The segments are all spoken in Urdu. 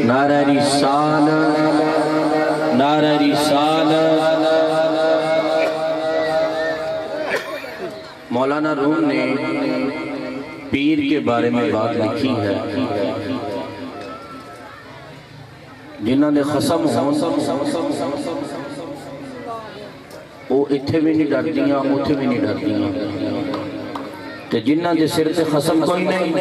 نعرہ رسالت، نعرہ رسالت۔ مولانا روم نے پیر کے بارے میں بات لکھی ہے، جنہاں نے خسم ہون وہ اتھے بھی نہیں ڈردیاں، اتھے بھی نہیں ڈردیاں، کہ جنہاں دے سر تے خسم کوئی نہیں،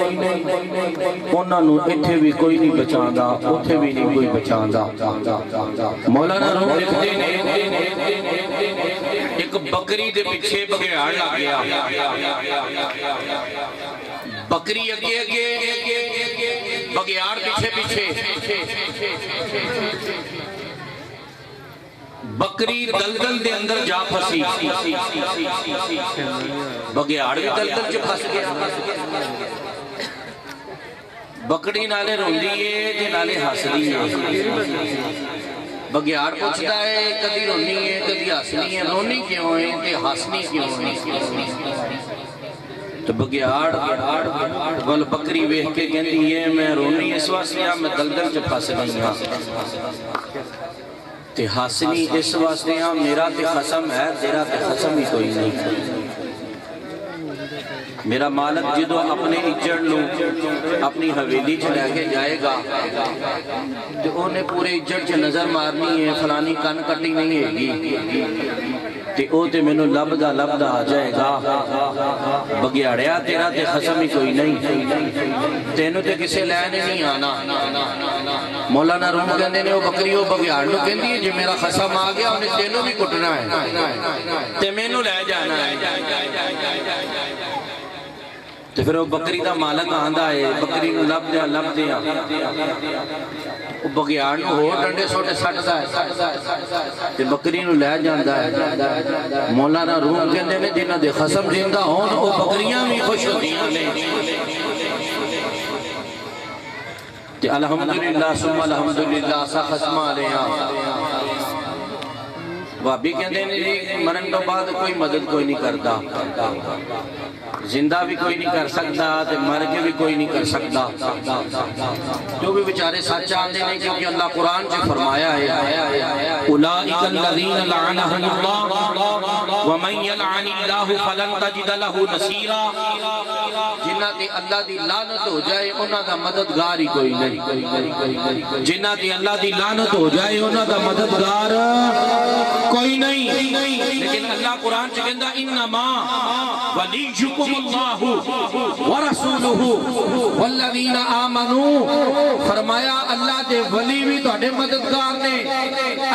انہاں نو اتھے بھی کوئی نہیں بچاندہ، اتھے بھی نہیں کوئی بچاندہ۔ مولانا روم لکھتے نے ایک بکری دے پیچھے بگیاڑ لگ گیا، بکری اگے اگے بگیاڑ پیچھے پیچھے، بکری دلدل دے اندر جا پھسی، بگیاڑ بھی دلدل چ پھس گیا۔ بکری نالے روندی ہے تے نالے ہسدی ہے، بگیاڑ پوچھتا ہے کدی رونی ہے کدی ہسنی ہے، رونی کیوں ہے تے ہسنی کیوں ہے؟ تو بگیاڑ ول بکری ویکھ کے کہندی ہے میں رونی اس واسطے میں دلدل چ پھس گئی ہاں، تے ہسنی اس واسطے ہاں میرا تے خسم ہے تیرا تے خسم ہی کوئی نہیں۔ میرا مالک جدو اپنے اجڑ لوں اپنی حویلی چ لے کے جائے گا تو انہیں پورے اجڑ چ نظر مارنی ہے، فلانی کن کٹی نہیں ہے گی، تے او تے میں نو لبدا لبدا آ جائے گا، بگیاڑیا تیرا تے خسم ہی کوئی نہیں، تینوں تے کسے لینے نہیں آنا۔ مولانا روم کہندے نے وہ بکری وہ بگیاڑ نو کہندی ہے جے میرا خسم آ گیا انہیں تینوں بھی کٹنا ہے تے میں نو لے جانا ہے۔ تو پھر وہ بکری دا مالک آندہ ہے، بکری نو لب دیا وہ بگیاڑ نو ہو ڈنڈے سوٹے سٹ دا ہے تے بکری نو لے جاندہ ہے۔ مولانا روم کہندے نے جنہ دے خسم زندہ ہون وہ بکریاں بھی خوش ہوتیاں نے۔ تے الحمدللہ ثم الحمدللہ سا خسمہ علیہا۔ وابی کہندے نے مرن تو بعد کوئی مدد کوئی نہیں کرتا، زندہ بھی کوئی نہیں کر سکتا تے مر کے بھی کوئی نہیں کر سکتا، جو بھی بیچارے سچ آندے نہیں، کیونکہ اللہ قرآن سے فرمایا ہے اولئک الذین لعنہم اللہ ومن یلعن اللہ فلن تجد لہ نصیرا۔ جنہ تے اللہ دی لعنت ہو جائے انہاں دا مددگار ہی کوئی نہیں، جنہ تے اللہ دی لعنت ہو جائے انہاں دا مددگار کوئی نہیں۔ لیکن اللہ قرآن سے کہندہ انما ولیکم اللہ ورسولہ والذین آمنوا، فرمایا اللہ دے ولی بھی تہاڈے مددگار نے،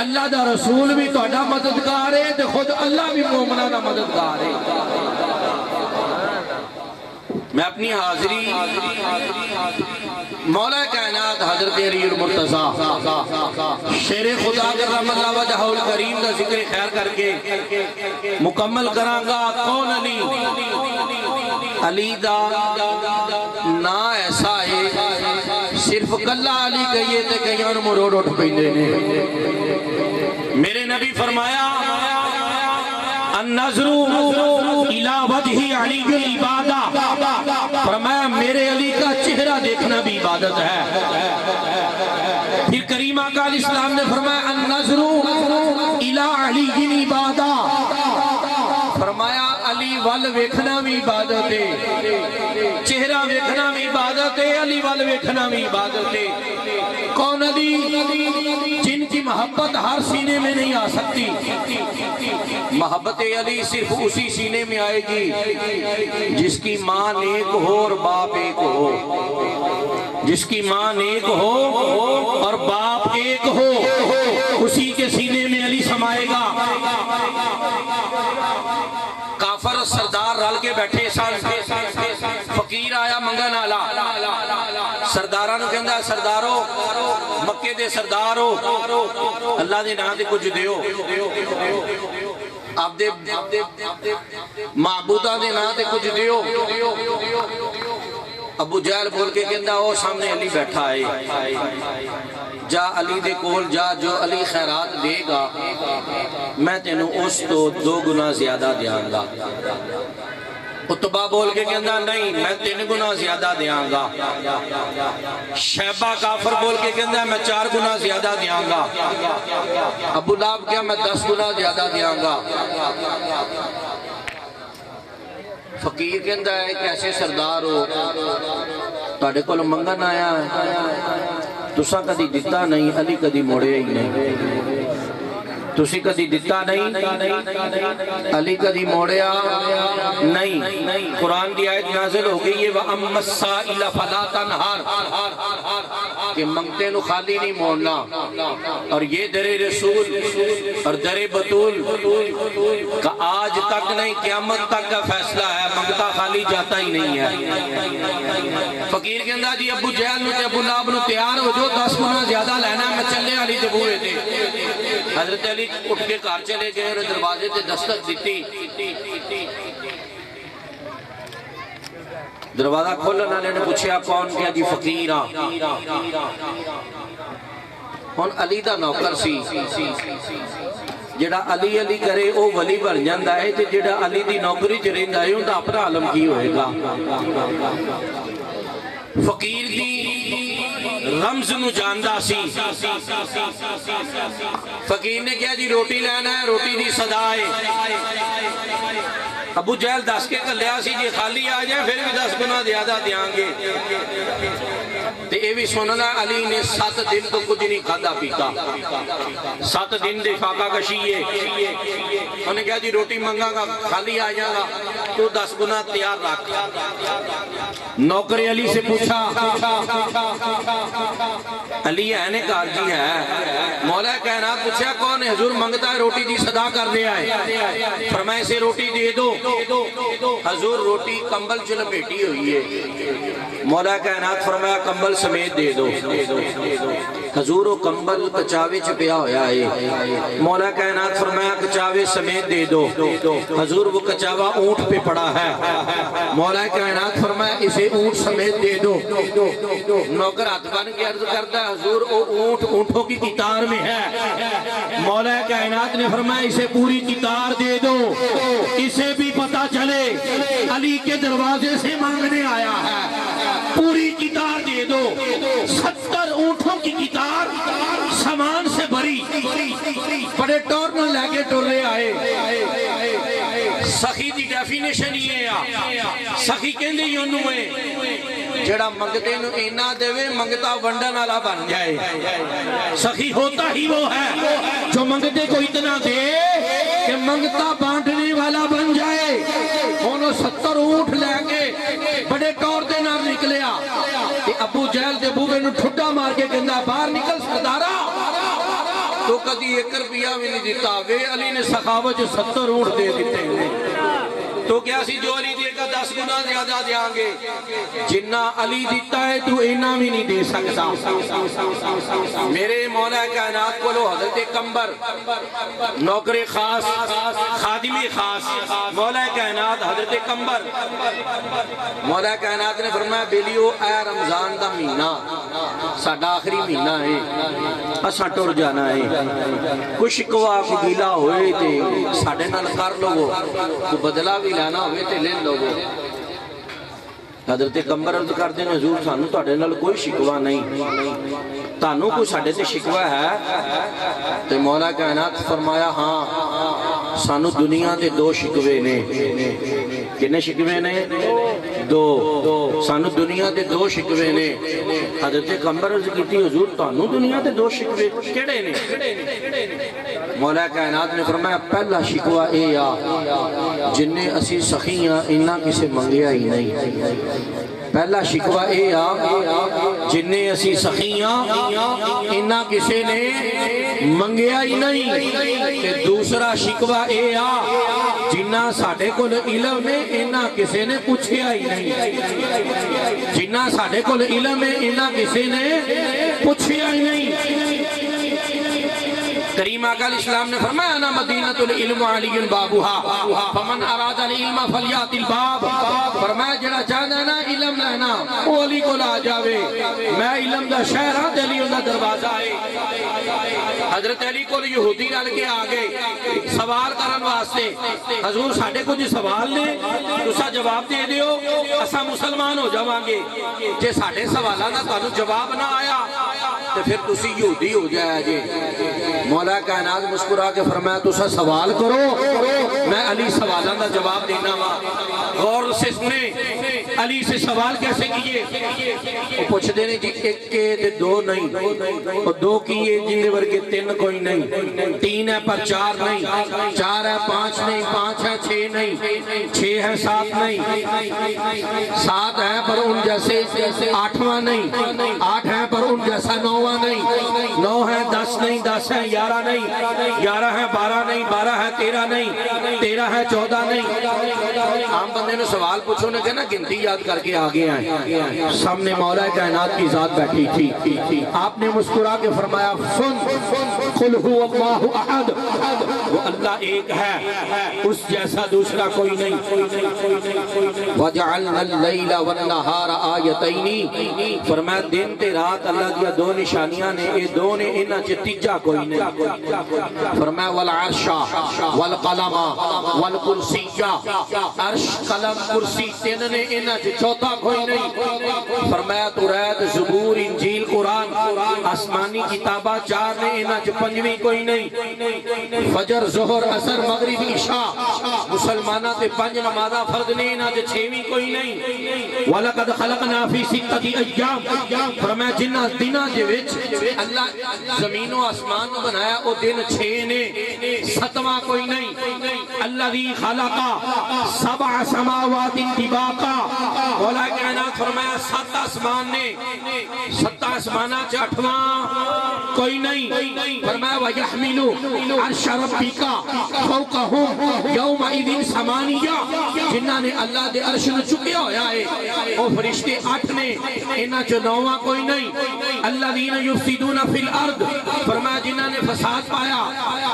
اللہ دا رسول بھی تہاڈا مددگار ہے تے خود اللہ بھی مومناں دا مددگار ہے۔ میں اپنی حاضری مولا کائنات حضرت علی المرتضیٰ شیر خدا کرم اللہ وجہہ الکریم دا ذکر خیر کر کے مکمل کرانگا۔ کون علی؟ علی دا نا ایسا ہے صرف کلہ علی کہیے تے کہیاں مروڑ اٹھ پیندے نے۔ میرے نبی فرمایا النظر الى وجہ علی العبادہ، فرمایا میرے علی کا چہرہ دیکھنا بھی عبادت ہے۔ پھر کریم آقا علیہ السلام نے فرمایا النظر الى علی العبادہ، فرمایا علی وال ویکھنا بھی عبادت ہے، چہرہ ویکھنا بھی عبادت ہے، علی وال ویکھنا بھی عبادت ہے۔ کون علی؟ جن کی محبت ہر سینے میں نہیں آ سکتی، محبت علی صرف اسی سینے میں آئے گی جس کی ماں نیک ہو اور باپ ایک ہو، جس کی ماں نیک ہو اور باپ ایک ہو، اسی کے سینے میں علی سمائے گا۔ کافر سردار رل کے بیٹھے سن، فقیر آیا منگن آلا، سردارانو کہندہ سردارو مکے دے سردارو اللہ دے نام دے کچھ دیو، آپ دے معبودہ دے نام دے کچھ دیو۔ ابو جہل بول کے کہندہ او سامنے علی بیٹھا ہے، جا علی دے کول جا، جو علی خیرات دے گا میں تینوں اس تو 2 گنا زیادہ دیاں گا۔ اتبا بول کے کہندا نہیں میں 3 گنا زیادہ دیاں گا. شیبہ کافر بول کے کہندا میں 4 گنا زیادہ دیاں گا. ابو لہب کیا میں 10 گنا زیادہ دیاں گا. فقیر کہندا ہے کیسے سردار ہو تواڈے کول منگن آیا ہے تساں کدی دتا نہیں علی کدی موڑیا ہی نہیں. تسی کدی دتا نہیں علی کدی موڑیا نہیں. قرآن کی آیت نازل ہو گئی ہے وَأَمَّا السَّائِلَ فَلَا تَنْهَرْ کہ منگتے نو خالی نہیں موڑنا. اور یہ در رسول اور در بطول کا آج تک نہیں قیامت تک کا فیصلہ ہے. منگتا خالی جاتا ہی نہیں ہے. فقیر کہندا جی ابو جہل نو تے ابو لہب نو تیار ہو جو 10 گنا زیادہ لینا ہے میں چلے علی دے بوئے تے. حضرت علی اٹھ کے گھر چلے گئے اور دروازے تے دستک دیتی. دروازہ کھولن والے نے پوچھا کون کیا جی فقیر ہاں. ہن علی دا نوکر سی جڑا علی علی کرے او ولی بن جاندا ہے تے جڑا علی دی نوکری چ رہندا ہے اوندا اپنا عالم کی ہوئے گا. فقیر دی رمز نو جاندا سی. فقیر نے کہا جی روٹی لینا ہے روٹی دی صدا ہے. ابو جہل 10 کے کلیا سی جی خالی آ جائے پھر بھی 10 گنا زیادہ دیاں گے. تے اے بھی سننا علی نے 7 دن تو کچھ نہیں کھادا پیتا. 7 دن دے فاقہ کشی ہے. انہوں نے کہا جی روٹی منگا گا خالی آ جائے گا تو 10 گنا تیار رکھ. نوکر علی سے پوچھا علی ہے نے کار جی ہے. مولا کائنات پوچھا کون ہے. حضور منگتا ہے روٹی دی صدا کر دیا ہے. فرمائے سے روٹی دے دو. حضور روٹی کمبل چ لپیٹی ہوئی ہے. مولا کائنات فرمایا کمبل سمیت دے دو. حضور وہ کمبل کچاوے چ پیا ہویا ہے. مولا کائنات فرمایا کچاوے سمیت دے دو. حضور وہ کچاوا اونٹ پہ پڑا ہے. مولا کائنات فرمایا اسے اونٹ سمیت دے دو. نوکر ہاتھ بن کے عرض کرتا ہے حضور وہ اونٹ اونٹوں کی قطار میں ہے. مولا کائنات نے فرمایا اسے پوری قطار دے دو. اسے بھی پتا چلے علی کے دروازے سے مانگنے آیا ہے. پوری قطار دے دو. 70 اونٹوں کی قطار سامان سے بھری بڑے ٹورنر لے کے ٹورے آئے. سخی دی ڈیفینیشن یہ ہے. سخی کہندے ہی انہوں ہے جڑا منگتے نو اینا دے وے منگتا ونڈن والا بن جائے. سخی ہوتا ہی وہ ہے جو منگتے کو اتنا دے کہ منگتا بانٹنے والا بن جائے. انہوں 70 اونٹ لے کے بڑے ٹور دے نال نکلیا. ابو جہل دے بوے نو ٹھڈا مار کے کہندا باہر نکل سردارا. تو کدی 1 روپیہ بھی نہیں دیتا. وے علی نے سخاوت 70 اونٹ دے دیتے ہیں. تو کیا سی جو علی دے گا 10 گنا زیادہ دیاں گے. جنہ علی دیتا ہے تو اینا بھی نہیں دے سکتا. میرے مولا کائنات کو لو حضرت کمبر نوکر خاص خادم خاص مولا کائنات حضرت کمبر. مولا کائنات نے فرمایا بیلیو اے رمضان دا مہینہ ساڈا آخری مہینہ ہے. اساں ٹر جانا ہے. کوئی شکوا کوئی گیلا ہوئے تے ساڈے نال کر لو. کوئی بدلہ بھی لانا ہوئے تے لے لو. حضرت کمبر عرض کر دیں حضور سانو تواڈے نال کوئی شکوا نہیں. تانوں کوئی ساڈے تے شکوا ہے. تے مولا کائنات فرمایا ہاں سانو دنیا دے 2 شکوے نے. کنے شکوے نے 2. سانو دنیا دے 2 شکوے نے. حضرت کمبر عرض کیتی حضور تانوں دنیا دے 2 شکوے کیڑے نے. مولا کائنات نے فرمایا پہلا شکوا اے آ جن نے اسی سخیاں انہاں کسے منگیا ہی نہیں. پہلا شکوا اے آ جن نے اسی سخیاں انہاں کسے نے منگیا ہی نہیں. تے دوسرا شکوا اے آ جنہ ساڑھے کل علم ہے انہاں کسے نے پوچھیا ہی نہیں. جنہ ساڑھے کل علم ہے انہاں کسے نے پوچھیا ہی نہیں. کریم آقا علیہ السلام نے فرمایا انا مدینۃ العلم علی بابها فمن اراد العلم فلیات الباب. فرمایا جڑا چاہتا ہے نا علم لینا وہ علی کو لا جاوے. میں علم دا شہر ہاں تے علی دا دروازہ ہے. حضرت علی کو یہودی رل کے آ گئے سوال کرن واسطے، حضور ساڈے کچھ سوال نے تسا جواب دے دیو اسا مسلمان ہو جاواں گے، جے ساڈے سوالاں دا تانوں جواب نہ آیا تو پھر تسی یہودی ہو جایا جے۔ مولا کائنات مسکرا کے فرمایا تسا سوال کرو میں علی سوالاں دا جواب دینا وا۔ غور سے سنیں علی سے سوال کیسے کیے؟ وہ پوچھ دینے جی ایک کے دے دو نہیں، وہ دو کیے جن ورگے تین کوئی نہیں، تین ہے پر چار نہیں، چار ہے پانچ نہیں، پانچ ہے چھ نہیں، چھ ہے سات نہیں، سات ہے پر ان جیسے آٹھواں نہیں، آٹھ ہے پر ان جیسا نوواں نہیں، نو ہے دس نہیں، دس ہے گیارہ نہیں، گیارہ ہے بارہ نہیں، بارہ ہے تیرہ نہیں، تیرہ ہے چودہ نہیں۔ عام بندے نے سوال پوچھو نے کہنا گنتی یاد کر کے آگے آئیں، سامنے مولا کائنات کی ذات بیٹھی تھی، آپ نے مسکرا کے فرمایا سن قل هو اللہ احد، وہ اللہ ایک ہے اس جیسا دوسرا کوئی نہیں۔ وجعلنا اللیل والنہار آیتین، فرمایا دن تے رات اللہ دیا دو نشانیاں نے، اے دو نے انہاں چ تیجا کوئی نہیں۔ فرمایا والعرش والقلم والکرسی، عرش قلم کرسی تین نے انہاں چ چوتھا کوئی نہیں۔ فرمایا توریت زبور انجیل قرآن آسمانی کتابہ چار نے انہاں چ پنجویں کوئی نہیں۔ فجر ظہر عصر مغرب عشاء مسلمانہ تے پنج نمازہ فرض نے انہاں چ چھویں کوئی نہیں۔ وَلَقَدْ خَلَقْنَا فِي سِتَّةِ أَيَّامٍ، فرمایا جنہ دنہ دے وچ اللہ زمین و آسمان کو بنایا او دن چھ نے، ستواں کوئی نہیں۔ الذی خلق سبع سماوات طباقا، مولا کائنات فرمایا سات آسمان نے، سات آسمانہ چ آٹھواں کوئی نہیں۔ فرمایا وَيَحْمِلُ عَرْشَ رَبِّكَ فَوْقَهُمْ يَوْمَئِذٍ ثَمَانِيَّةٌ، جنہاں نے اللہ دے عرش نو چکیا ہویا ہے وہ فرشتے آٹھ نے، انہاں چ نوواں کوئی نہیں۔ الذین یفسدون فی الارض، فرمایا جنہاں نے فساد پایا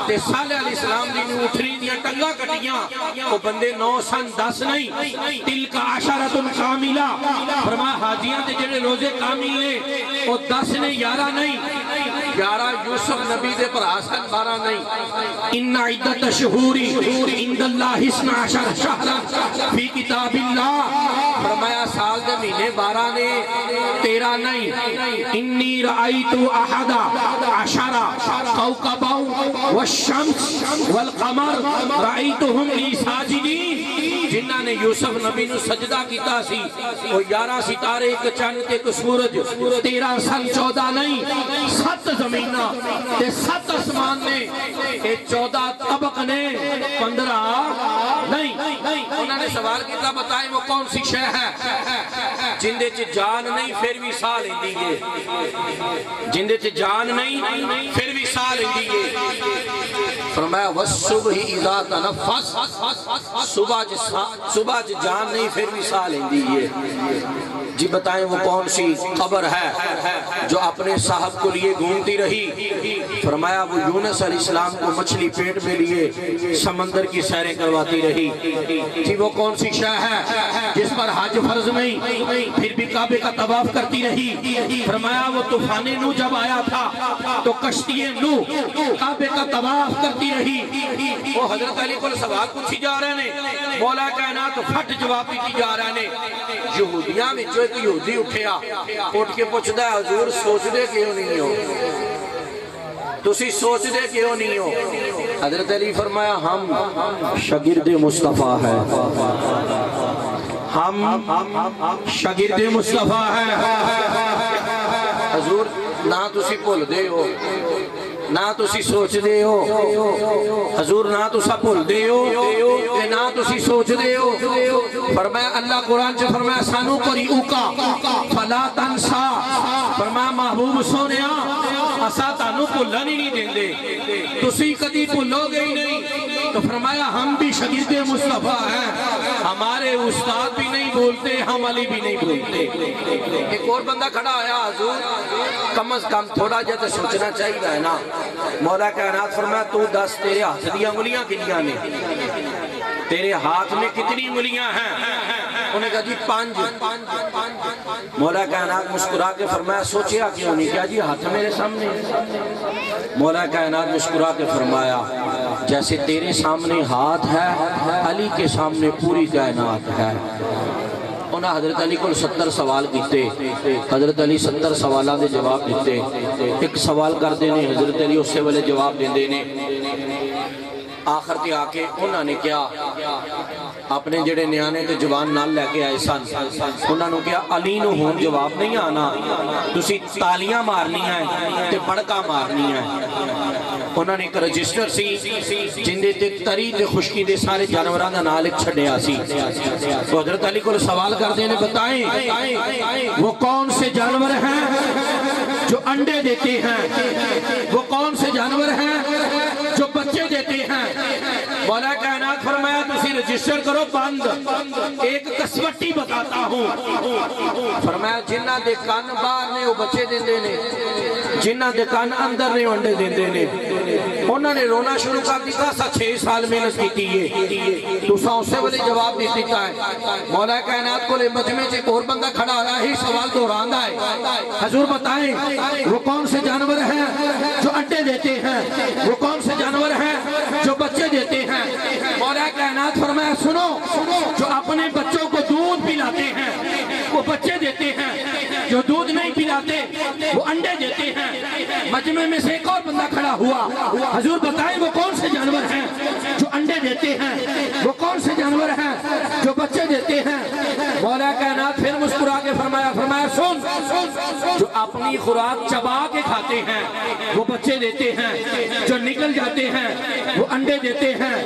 تے صالح علیہ السلام دی اٹھنی دیاں ٹنگاں کٹیاں وہ بندے 9 سن 10 نہیں۔ تلک عشرۃ کاملہ، فرمایا حاجیاں تے جڑے روزے کامل نے وہ 10 نے 11 نہیں، 11 یوسف نبی دے بھرا سن 12 نہیں۔ ان عدت الشہور عند اللہ 12 شہرا فی کتاب اللہ، فرمایا سال دے مہینے 12 نے 13 نہیں۔ انی رأیت احد عشر کوكبا والشمس والقمر رأیتهم لی ساجدین، جنہاں نے یوسف نبی نو سجدہ کیتا سی وہ 11 ستارے ایک چند تے ایک سورج، 13 سن 14 نہیں، 7 زمینہ تے 7 آسمان نے، تے 14 طبق نے 15 نہیں۔ انہوں نے سوال کیتا بتائیں وہ کون سی شے ہے جندے چ جان نہیں پھر بھی سا لیندی ہے، جندے چ جان نہیں پھر بھی سا لیندی ہے۔ فرمایا والصبح اذا تنفس، صبح جان نہیں پھر بھی سا لیندی ہے۔ جی بتائیں وہ کون سی قبر ہے جو اپنے صاحب کو لیے گھومتی رہی؟ فرمایا وہ یونس علیہ السلام کو مچھلی پیٹ میں لیے سمندر کی سیریں کرواتی رہی۔ جی وہ کون سی شے ہے جس پر حج فرض نہیں پھر بھی کعبے کا طواف کرتی رہی؟ فرمایا وہ طوفان نو جب آیا تھا تو کشتی نو کعبے کا طواف کرتی رہی۔ وہ حضرت علی کو سوال پوچھی جا رہے ہیں، مولا کائنات پھٹ جواب دیتی جا رہے ہیں۔ یہودیاں میں جو ایک یہودی اٹھیا اٹھ کے پوچھتا ہے حضور سوچ دے کیوں نہیں ہو، تسی سوچ دے کیوں نہیں ہو؟ حضرت علی فرمایا ہم شاگرد مصطفیٰ ہیں، ہم شاگرد مصطفیٰ ہیں۔ حضور نہ تسی بھول دے ہو نہ تسی سوچ دے ہو، حضور نہ تسا بھول دے ہو نہ تسی سوچ دے ہو۔ فرمایا اللہ قرآن سے فرمایا سانو قریئوکا فلا تنسا، فرمایا محبوب سونیا اسا تانو بھولن ہی نہیں دیں دے، تسی کدی بھولو گے ہی نہیں۔ تو فرمایا ہم بھی شاگرد مصطفیٰ ہیں، ہمارے استاد بھی نہیں بولتے، ہم علی بھی نہیں بولتے۔ ایک اور بندہ کھڑا آیا حضور کم از کم تھوڑا جا تو سوچنا چاہیے ہے نا۔ مولا کائنات فرمایا تو دس تیرے ہاتھ دیا انگلیاں کتنی نے، تیرے ہاتھ میں کتنی انگلیاں ہیں؟ انہوں نے کہا جی 5۔ مولا کائنات مسکرا کے فرمایا سوچیا کیوں نہیں؟ کیا جی ہاتھ میرے سامنے؟ مولا کائنات مسکرا کے فرمایا جیسے تیرے سامنے ہاتھ ہے علی کے سامنے پوری کائنات ہے۔ انہاں حضرت علی کو 70 سوال کیتے، حضرت علی 70 سوالہ دے جواب دیتے، ایک سوال کر دینے حضرت علی اس سے والے جواب دے دینے۔ آخر تے آکے انہاں نے کیا اپنے جڑے نیانے تے جوان نال لے کے آئے سن، انہاں نے کیا علی نو ہون جواب نہیں آنا، تسی تالیاں مارنی ہیں تے بڑکا مارنی ہیں۔ انہوں نے ایک رجسٹر سی جندے تے تری تے خشکی دے سارے جانوران دا نال ایک چھڑیا سی۔ تو حضرت علی کو سوال کر دینے بتائیں وہ کون سے جانور ہیں جو انڈے دیتے ہیں، وہ کون سے جانور ہیں جو بچے دیتے ہیں؟ مولا کائنات فرمایا تسی رجسٹر کرو بند، ایک کسوٹی بتاتا ہوں۔ فرمایا جنہ دے کان باہر نے وہ بچے دیندے نے، جنہ دے کان اندر نے انڈے دیندے نے۔ انہوں نے رونا شروع کر دیتا سا 6 سال محنت کی ہے تو سا اسے والے جواب نہیں دیتا ہے۔ مولا کائنات کو لے مجمع سے ایک اور بندہ کھڑا آیا ہی سوال دہرانا ہے، حضور بتائیں وہ کون سے جانور ہیں جو انڈے دیتے ہیں، وہ کون سے جانور ہیں جو بچے دیتے ہیں؟ مولا کائنات فرمایا سنو، جو اپنے بچوں کو دودھ پلاتے ہیں وہ بچے دیتے ہیں، جو دودھ نہیں پلاتے وہ انڈے دیتے ہیں۔ مجمع میں سے ایک اور بندہ کھڑا ہوا، حضور بتائیں وہ کون سے جانور ہیں جو انڈے دیتے ہیں، وہ کون سے جانور ہیں جو بچے دیتے ہیں؟ مولا کائنات پھر مسکرا کے فرمایا سن، جو اپنی خوراک چبا کے کھاتے ہیں وہ بچے دیتے ہیں، جو نکل جاتے ہیں وہ انڈے دیتے ہیں۔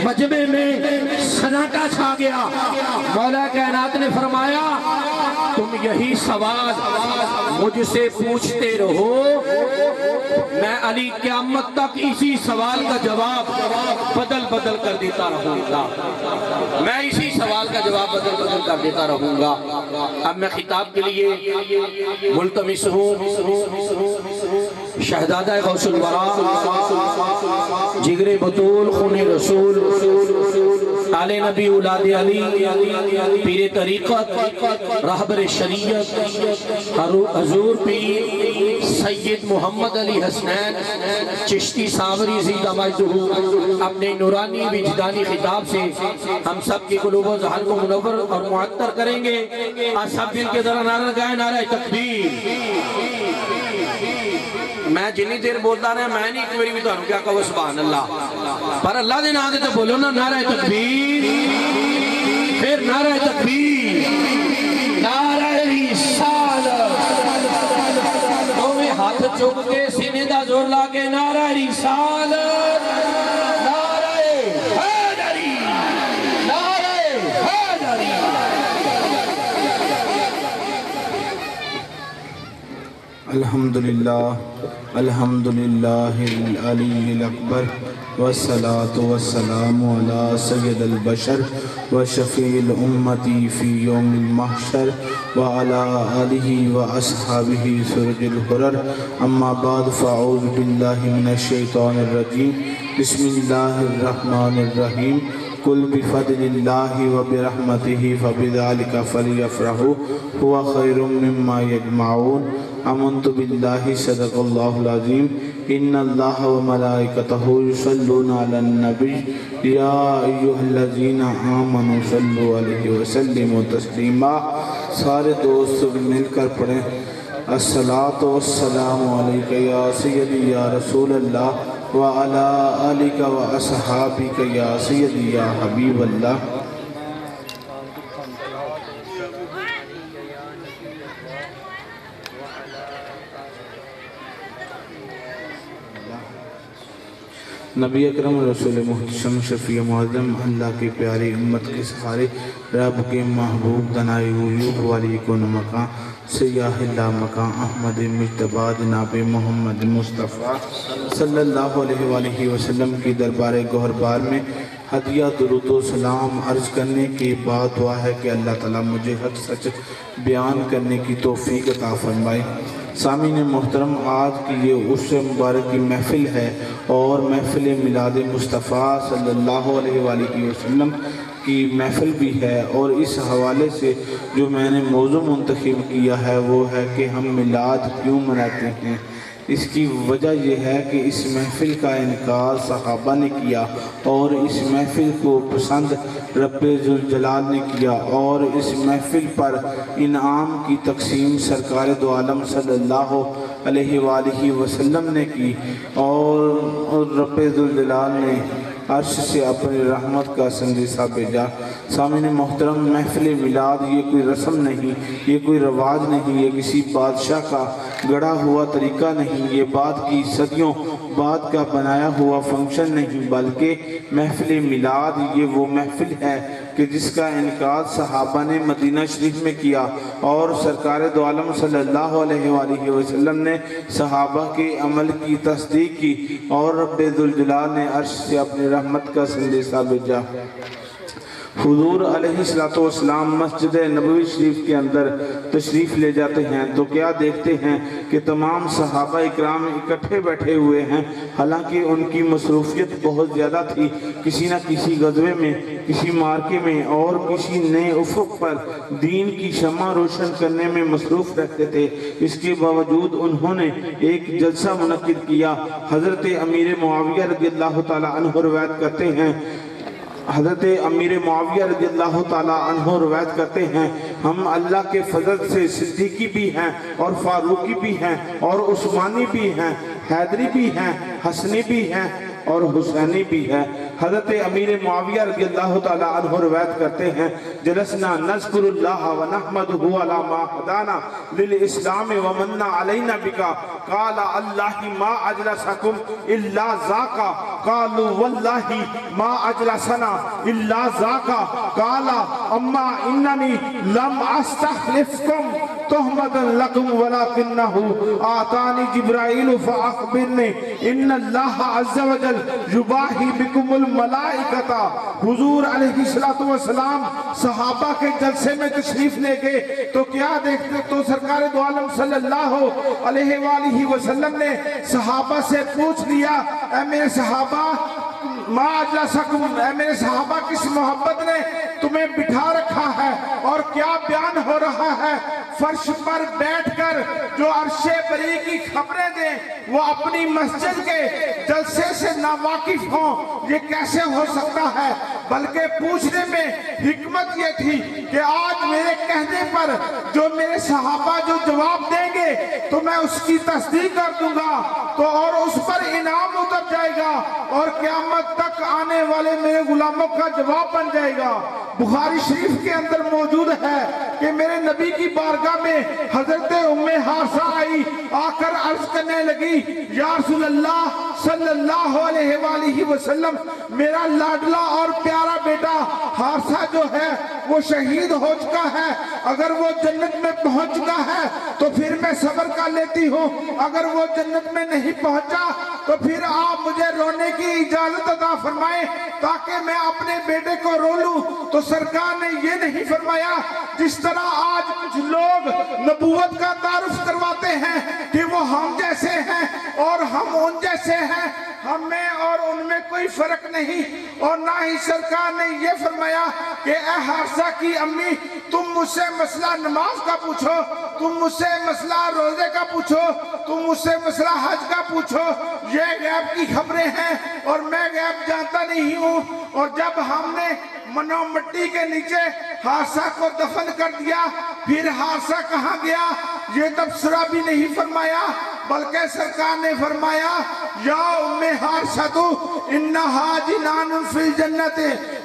مجمع میں سناٹا چھا گیا۔ مولا کائنات نے فرمایا تم یہی سوال مجھ سے پوچھتے رہو، میں علی قیامت تک اسی سوال کا جواب بدل کر دیتا رہوں گا، میں اسی سوال کا جواب بدل کر دیتا رہوں گا۔ اب میں خطاب کے لیے ملتمس ہوں شہزادہ غوث الورا، جگر بطول، خون رسول، آل نبی اولاد علی، پیر طریقت، رہبر شریعت، حضور پیر سید محمد علی حسنین چشتی سامری زیدہ مجدہ اپنے نورانی وجدانی خطاب سے ہم سب کی قلوب و ذہن کو منور اور معطر کریں گے۔ آج سب دن کے ذرا نعرہ لگائیں، نعرہ تکبیر۔ میں جنی دیر بولتا رہا میں نہیں ایک میری بھی تو ہوں کیا کہو سبحان اللہ، پر اللہ دے نام دے تو بولو نا نعرہ تکبیر، پھر نعرہ تکبیر، نعرہ رسالت، دوویں ہاتھ چک کے سینے دا زور لا کے نعرہ رسالت، نعرہ حیدری، نعرہ حیدری۔ الحمدللہ العلی الاکبر والصلاة والسلام علی سید البشر وشفیع الامتی فی یوم المحشر وعلی آلہ واصحابہ سرج الحرر، اما بعد فاعوذ باللہ من الشیطان الرجیم، بسم اللہ الرحمن الرحیم، قل بفضل اللہ وبرحمتہ فبذلک فلیفرحوا هو خیر مما یجمعون۔ آمنت باللہ صدق اللہ العظیم، ان اللہ وملائکتہ یصلون علی النبی یا ایہا الذین آمنوا صلوا علیہ وسلموا تسلیما۔ سارے دوست مل کر پڑھیں الصلاۃ والسلام علیک یا سیدی یا رسول اللہ وعلی آلک واصحابک یا سیدی یا حبیب اللہ۔ نبی اکرم رسول محتشم شفیع معظم اللہ کی پیاری امت کے سہارے، رب کے محبوب دنائی غیوب والی کن مکان سیاہ اللہ مکان احمد مجتبی جناب محمد مصطفیٰ صلی اللہ علیہ وآلہ وسلم کی دربار گوہربار میں ہدیہ درود و سلام عرض کرنے کی بات ہوا ہے کہ اللہ تعالیٰ مجھے حق سچ بیان کرنے کی توفیق عطا فرمائے۔ سامعین محترم، آج کی یہ عرس مبارک کی محفل ہے اور محفل میلاد مصطفیٰ صلی اللہ علیہ وآلہ وسلم کی محفل بھی ہے، اور اس حوالے سے جو میں نے موضوع منتخب کیا ہے وہ ہے کہ ہم میلاد کیوں مناتے ہیں۔ اس کی وجہ یہ ہے کہ اس محفل کا انعقاد صحابہ نے کیا اور اس محفل کو پسند رب ذوالجلال نے کیا، اور اس محفل پر انعام کی تقسیم سرکار دو عالم صلی اللہ علیہ وآلہ وسلم نے کی، اور رب ذوالجلال نے عرش سے اپنی رحمت کا سندیسہ بھیجا۔ سامعین محترم، محفل میلاد یہ کوئی رسم نہیں، یہ کوئی رواج نہیں، یہ کسی بادشاہ کا گڑھا ہوا طریقہ نہیں، یہ بعد کی صدیوں بعد کا بنایا ہوا فنکشن نہیں، بلکہ محفل میلاد یہ وہ محفل ہے کہ جس کا انعقاد صحابہ نے مدینہ شریف میں کیا، اور سرکار دو عالم صلی اللہ علیہ وآلہ وسلم نے صحابہ کے عمل کی تصدیق کی، اور رب ذوالجلال نے عرش سے اپنی رحمت کا سندیسہ بھیجا۔ حضور علیہ السلام مسجد نبوی شریف کے اندر تشریف لے جاتے ہیں تو کیا دیکھتے ہیں کہ تمام صحابہ اکرام اکٹھے بیٹھے ہوئے ہیں، حالانکہ ان کی مصروفیت بہت زیادہ تھی، کسی نہ کسی غزوے میں، کسی مارکے میں اور کسی نئے افق پر دین کی شمع روشن کرنے میں مصروف رہتے تھے۔ اس کے باوجود انہوں نے ایک جلسہ منعقد کیا۔ حضرت امیر معاویہ رضی اللہ تعالی عنہ روایت کرتے ہیں، حضرت امیر معاویہ رضی اللہ تعالیٰ عنہ روایت کرتے ہیں، ہم اللہ کے فضل سے صدیقی بھی ہیں اور فاروقی بھی ہیں اور عثمانی بھی ہیں، حیدری بھی ہیں، حسنی بھی ہیں اور حسینی بھی ہے۔ حضرت امیر معاویہ رضی اللہ تعالیٰ عنہ روایت کرتے ہیں، جلسنا نذکر اللہ ونحمدہ علی ما ہدانا للاسلام ومن علینا بکا، قال اللہ ما اجلسکم الا ذاکا، قالوا واللہ ما اجلسنا الا ذاکا، قال اما اننی لم استخلفکم تہمتا لکم ولکنہ آتانی جبرائیل فاخبرنی ان اللہ عز وجل یباہی بکم الملائکتا۔ حضور علیہ السلام صحابہ کے جلسے میں تشریف لے گئے تو کیا دیکھتے، تو سرکار دو عالم صلی اللہ علیہ وآلہ وسلم نے صحابہ سے پوچھ لیا، اے میرے صحابہ ما اجلسکم، اے میرے صحابہ کس محبت نے تمہیں بٹھا رکھا ہے اور کیا بیان ہو رہا ہے؟ فرش پر بیٹھ کر جو عرش بری کی خبریں دیں وہ اپنی مسجد کے جلسے سے ناواقف ہوں، یہ کیسے ہو سکتا ہے؟ بلکہ پوچھنے میں حکمت یہ تھی کہ آج میرے کہنے پر جو میرے صحابہ جو جواب دیں گے تو میں اس کی تصدیق کر دوں گا تو اور اس پر انعام اتر جائے گا اور قیامت تک آنے والے میرے غلاموں کا جواب بن جائے گا۔ بخاری شریف کے اندر موجود ہے کہ میرے نبی کی بارگاہ میں حضرت ام حارثہ آئی، آ کر عرض کرنے لگی، یا رسول اللہ صلی اللہ علیہ وآلہ وسلم، میرا لاڈلا اور پیارا بیٹا حارثہ جو ہے وہ شہید ہو چکا ہے، اگر وہ جنت میں پہنچ چکا ہے تو پھر میں صبر کر لیتی ہوں، اگر وہ جنت میں نہیں پہنچا تو پھر آپ مجھے رونے کی اجازت عطا فرمائیں تاکہ میں اپنے بیٹے کو رو لوں۔ تو سرکار نے یہ نہیں فرمایا جس طرح آج کچھ لوگ نبوت کا تعارف کرواتے ہیں کہ وہ ہم جیسے ہیں اور ہم ان جیسے ہیں، ہم میں اور ان میں کوئی فرق نہیں، اور نہ ہی سرکار نے یہ فرمایا کہ اے حارثہ کی امی تم مجھ سے مسئلہ نماز کا پوچھو، تم مجھ سے مسئلہ روزے کا پوچھو، تم مجھ سے مسئلہ حج کا پوچھو، یہ غیب کی خبریں ہیں اور میں غیب جانتا نہیں ہوں۔ اور جب ہم نے منو مٹی کے نیچے حارثہ کو دفن کر دیا، پھر حارثہ کہاں گیا یہ تبصرہ بھی نہیں فرمایا، بلکہ سرکار نے فرمایا، یا ام حارثہ انہا جنان فی الجنت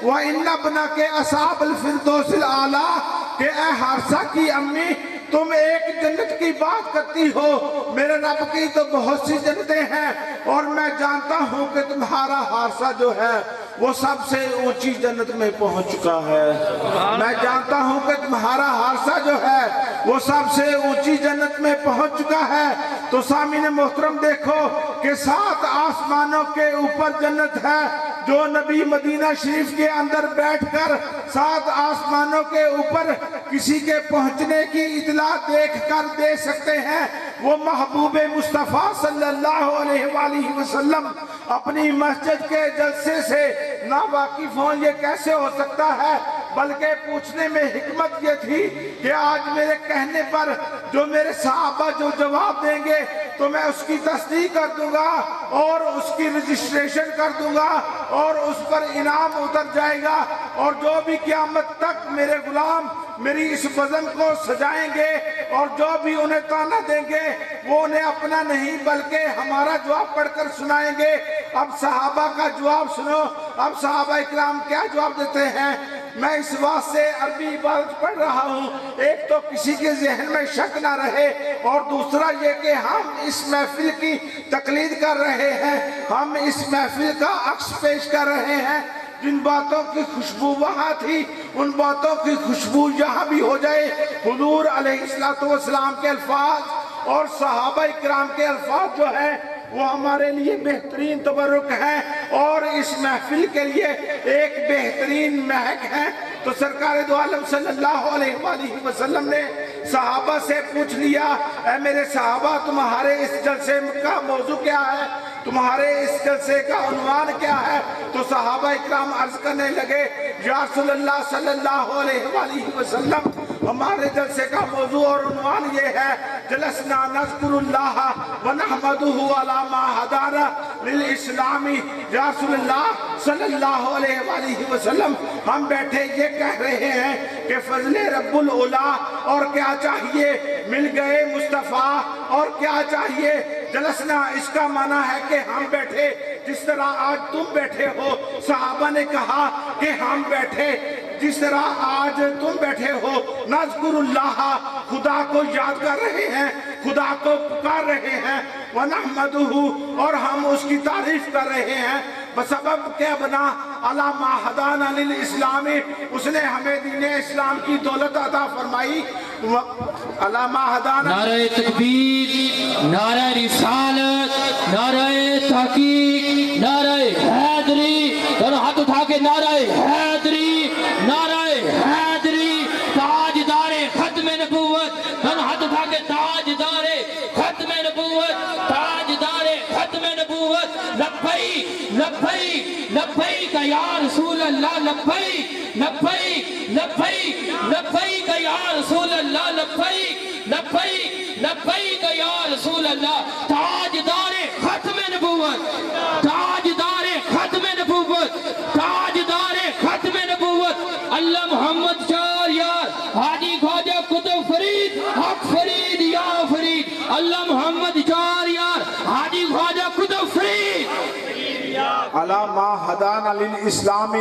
و ان ابنک اصحاب الفردوس الاعلیٰ، کہ اے حارثہ کی امی تم ایک جنت کی بات کرتی ہو، میرے رب کی تو بہت سی جنتیں ہیں اور میں جانتا ہوں کہ تمہارا حارثہ جو ہے وہ سب سے اونچی جنت میں پہنچ چکا ہے، میں جانتا ہوں کہ تمہارا حارثہ جو ہے وہ سب سے اونچی جنت میں پہنچ چکا ہے۔ تو سامعین محترم دیکھو کہ 7 آسمانوں کے اوپر جنت ہے، جو نبی مدینہ شریف کے اندر بیٹھ کر 7 آسمانوں کے اوپر کسی کے پہنچنے کی اطلاع دیکھ کر دے سکتے ہیں، وہ محبوب مصطفیٰ صلی اللہ علیہ وآلہ وسلم اپنی مسجد کے جلسے سے ناواقف ہوں، یہ کیسے ہو سکتا ہے؟ بلکہ پوچھنے میں حکمت یہ تھی کہ آج میرے کہنے پر جو میرے صحابہ جو جواب دیں گے تو میں اس کی تصدیق کر دوں گا اور اس کی رجسٹریشن کر دوں گا اور اس پر انعام اتر جائے گا، اور جو بھی قیامت تک میرے غلام میری اس بزم کو سجائیں گے اور جو بھی انہیں تانا دیں گے وہ انہیں اپنا نہیں بلکہ ہمارا جواب پڑھ کر سنائیں گے۔ اب صحابہ کا جواب سنو، اب صحابہ اکرام کیا جواب دیتے ہیں۔ میں اس واسطے عربی عبارت پڑھ رہا ہوں، ایک تو کسی کے ذہن میں شک نہ رہے، اور دوسرا یہ کہ ہم اس محفل کی تقلید کر رہے ہیں، ہم اس محفل کا عکس پیش کر رہے ہیں۔ جن باتوں کی خوشبو وہاں تھی ان باتوں کی خوشبو یہاں بھی ہو جائے۔ حضور علیہ السلام کے الفاظ اور صحابہ اکرام کے الفاظ جو ہیں وہ ہمارے لیے بہترین تبرک ہیں اور اس محفل کے لیے ایک بہترین مہک ہے۔ تو سرکار دو عالم صلی اللہ علیہ وآلہ وسلم نے صحابہ سے پوچھ لیا، اے میرے صحابہ تمہارے اس جلسے کا موضوع کیا ہے، تمہارے اس جلسے کا عنوان کیا ہے؟ تو صحابہ اکرام عرض کرنے لگے، یا رسول اللہ صلی اللہ علیہ وآلہ وسلم ہمارے جلسے کا موضوع اور عنوان یہ ہے، جلسنا نذکر اللہ ونحمدہ علی ما ہدانا للاسلام۔ یا رسول اللہ صلی اللہ علیہ وآلہ وسلم ہم بیٹھے یہ کہہ رہے ہیں کہ فضل رب العلا اور کیا چاہیے، مل گئے مصطفیٰ اور کیا چاہیے۔ جلسنا اس کا معنی ہے کہ ہم بیٹھے جس طرح آج تم بیٹھے ہو۔ صحابہ نے کہا کہ ہم بیٹھے جس طرح آج تم بیٹھے ہو، نذکر اللہ خدا کو یاد کر رہے ہیں، خدا کو پکار رہے ہیں، ونحمدہ اور ہم اس کی تعریف کر رہے ہیں، بسبب کہ بنا علی ما ہدانا للاسلام، اس نے ہمیں دین اسلام کی دولت عطا فرمائی۔ علی ما ہدانا، نعرہ تکبیر، نعرہ رسالت، نعرہ تحقیق، نعرہ حیدری، دونوں ہاتھ اٹھا کے نعرہ حیدری، نعرہ حیدری، تاجدار ختم نبوت، دونوں ہاتھ اٹھا کے تاجدار ختم نبوت، تاجدار ختم نبوت، لبیک لبیک لبیک یا رسول اللہ، لبیک لبیک لبیک لبیک یا رسول اللہ، لبیک لبیک لبیک یا رسول اللہ۔ تاجدار ختم نبوت، تاجدار ختم نبوت، تاجدار ختم نبوت، اللہ محمد چار یار حاجی خواجہ قطب فرید حق فرید یا فرید، اللہ محمد چار یار حاجی خواجہ قطب فرید۔ علی ما ہدانا للاسلام،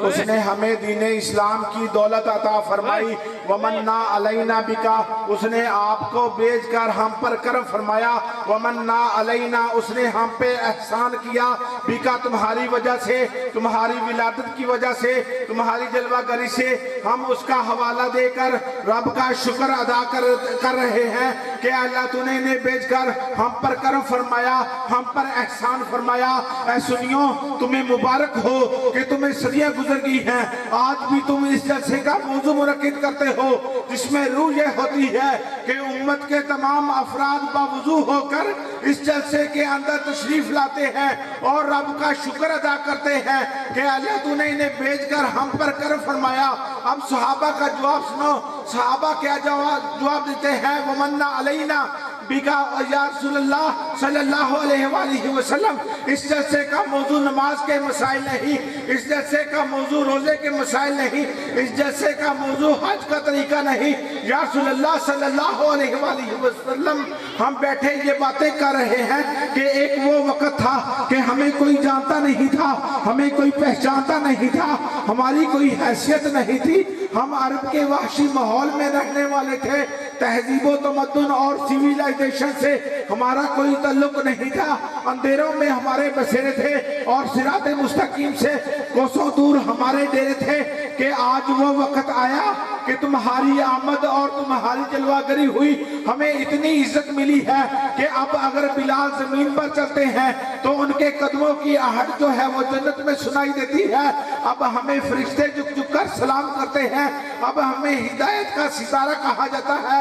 اس نے ہمیں دین اسلام کی دولت عطا فرمائی۔ ومنا علینا بکا، اس نے آپ کو بیچ کر ہم پر کرم فرمایا۔ ومنا علینا، اس نے ہم پہ احسان کیا، بکا تمہاری وجہ سے، تمہاری ولادت کی وجہ سے، تمہاری جلوہ گری سے ہم اس کا حوالہ دے کر رب کا شکر ادا کر رہے ہیں کہ اللہ تو نے انہیں بیچ کر ہم پر کرم فرمایا، ہم پر احسان فرمایا۔ اے سنیو، تمہیں مبارک ہو کہ تمہیں صدیاں گزر گئی ہیں، آج بھی تم اس جلسے کا موضوع منعقد کرتے ہو جس میں روح یہ ہوتی ہے کہ امت کے تمام افراد باوضو ہو کر اس جلسے کے اندر تشریف لاتے ہیں اور رب کا شکر ادا کرتے ہیں کہ اللہ تو نے انہیں بھیج کر ہم پر کرم فرمایا۔ اب صحابہ کا جواب سنو، صحابہ کیا جواب دیتے ہیں؟ ومنا علینا بکا یا رسول اللہ صلی اللہ علیہ وآلہ وسلم، اس جلسے کا موضوع نماز کے مسائل نہیں، اس جلسے کا موضوع روزے کے مسائل نہیں، اس جلسے کا موضوع حج کا طریقہ نہیں۔ یا رسول اللہ صلی اللہ علیہ وآلہ وسلم، ہم بیٹھے یہ باتیں کر رہے ہیں کہ ایک وہ وقت تھا کہ ہمیں کوئی جانتا نہیں تھا، ہمیں کوئی پہچانتا نہیں تھا، ہماری کوئی حیثیت نہیں تھی، ہم عرب کے وحشی ماحول میں رہنے والے تھے، تہذیب و تمدن اور سیویلائزیشن سے ہمارا کوئی تعلق نہیں تھا، اندھیروں میں ہمارے بسیرے تھے اور صراط مستقیم سے کوسوں دور ہمارے ڈیرے تھے کہ آج وہ وقت آیا کہ تمہاری آمد اور تمہاری جلوہ گری ہوئی، ہمیں اتنی عزت ملی ہے کہ اب اگر بلال زمین پر چلتے ہیں تو ان کے قدموں کی آہٹ جو ہے وہ جنت میں سنائی دیتی ہے۔ اب ہمیں فرشتے جھک جھک کر سلام کرتے ہیں، اب ہمیں ہدایت کا ستارہ کہا جاتا ہے،